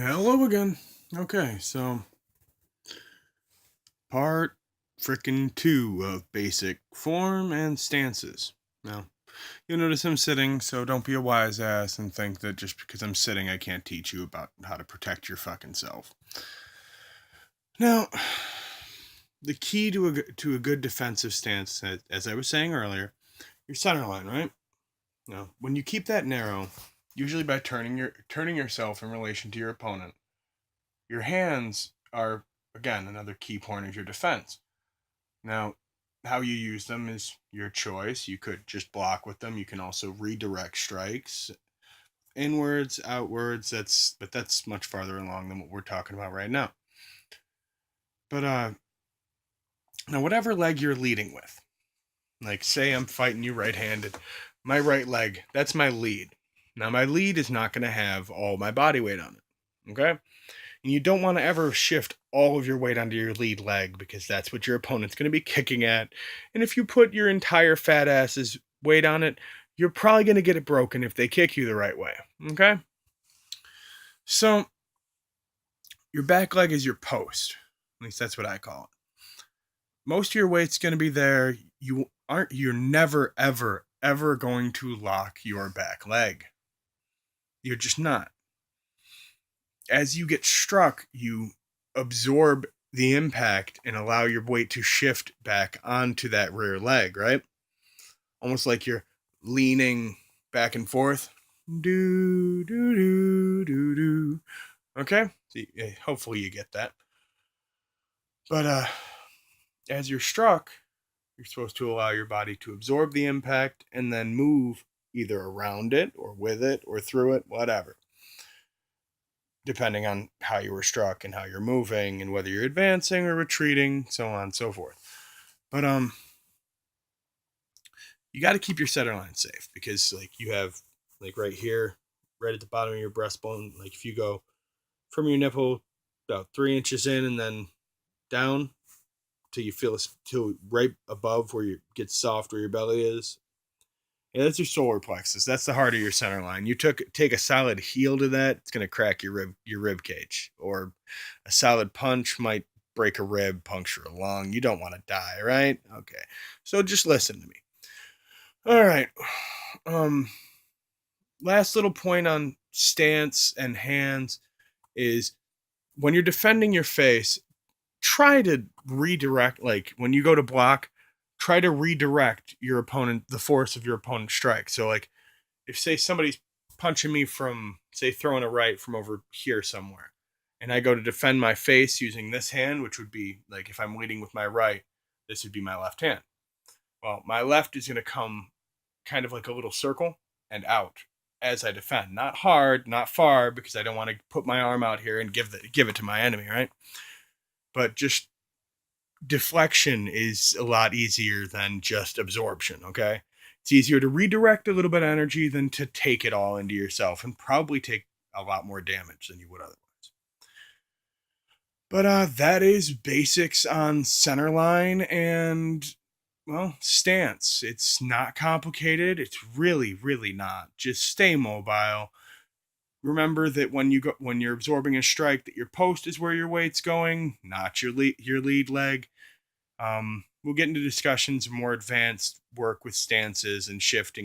Hello again. Okay, so part frickin' 2 of basic form and stances. Now, you'll notice I'm sitting, so don't be a wise ass and think that just because I'm sitting, I can't teach you about how to protect your fucking self. Now, the key to a good defensive stance, as I was saying earlier, your center line, right? Now, when you keep that narrow, usually by turning yourself in relation to your opponent, your hands are again another key point of your defense. Now, how you use them is your choice. You could just block with them. You can also redirect strikes inwards, outwards. That's much farther along than what we're talking about right now. But now whatever leg you're leading with, like say I'm fighting you right-handed, my right leg, that's my lead. Now my lead is not going to have all my body weight on it. Okay? And you don't want to ever shift all of your weight onto your lead leg because that's what your opponent's going to be kicking at. And if you put your entire fat ass's weight on it, you're probably going to get it broken if they kick you the right way. Okay? So, your back leg is your post. At least that's what I call it. Most of your weight's going to be there. You're never ever going to lock your back leg. You're just not. As you get struck, you absorb the impact and allow your weight to shift back onto that rear leg, right? Almost like you're leaning back and forth. Do, do, do, do, do. Okay? So hopefully you get that. But as you're struck, you're supposed to allow your body to absorb the impact and then move either around it or with it or through it, whatever, depending on how you were struck and how you're moving and whether you're advancing or retreating, so on and so forth. But you got to keep your center line safe because like you have like right here, right at the bottom of your breastbone, like if you go from your nipple about 3 inches in and then down till you feel till right above where you get soft where your belly is. Yeah, that's your solar plexus. That's the heart of your center line. You take a solid heel to that, it's gonna crack your rib cage. Or a solid punch might break a rib, puncture a lung. You don't want to die, right? Okay. So just listen to me. All right. Last little point on stance and hands is when you're defending your face, try to redirect, like when you go to block, try to redirect your opponent, the force of your opponent's strike. So like if say somebody's punching me from say throwing a right from over here somewhere, and I go to defend my face using this hand, which would be like if I'm leading with my right, this would be my left hand. Well, my left is going to come kind of like a little circle and out as I defend. Not hard, not far, because I don't want to put my arm out here and give it to my enemy, right? But just deflection is a lot easier than just absorption, okay? It's easier to redirect a little bit of energy than to take it all into yourself and probably take a lot more damage than you would otherwise. But that is basics on center line and well, stance. It's not complicated. It's really, really not. Just stay mobile. Remember that when you're absorbing a strike, that your post is where your weight's going, not your lead leg. We'll get into discussions of more advanced work with stances and shifting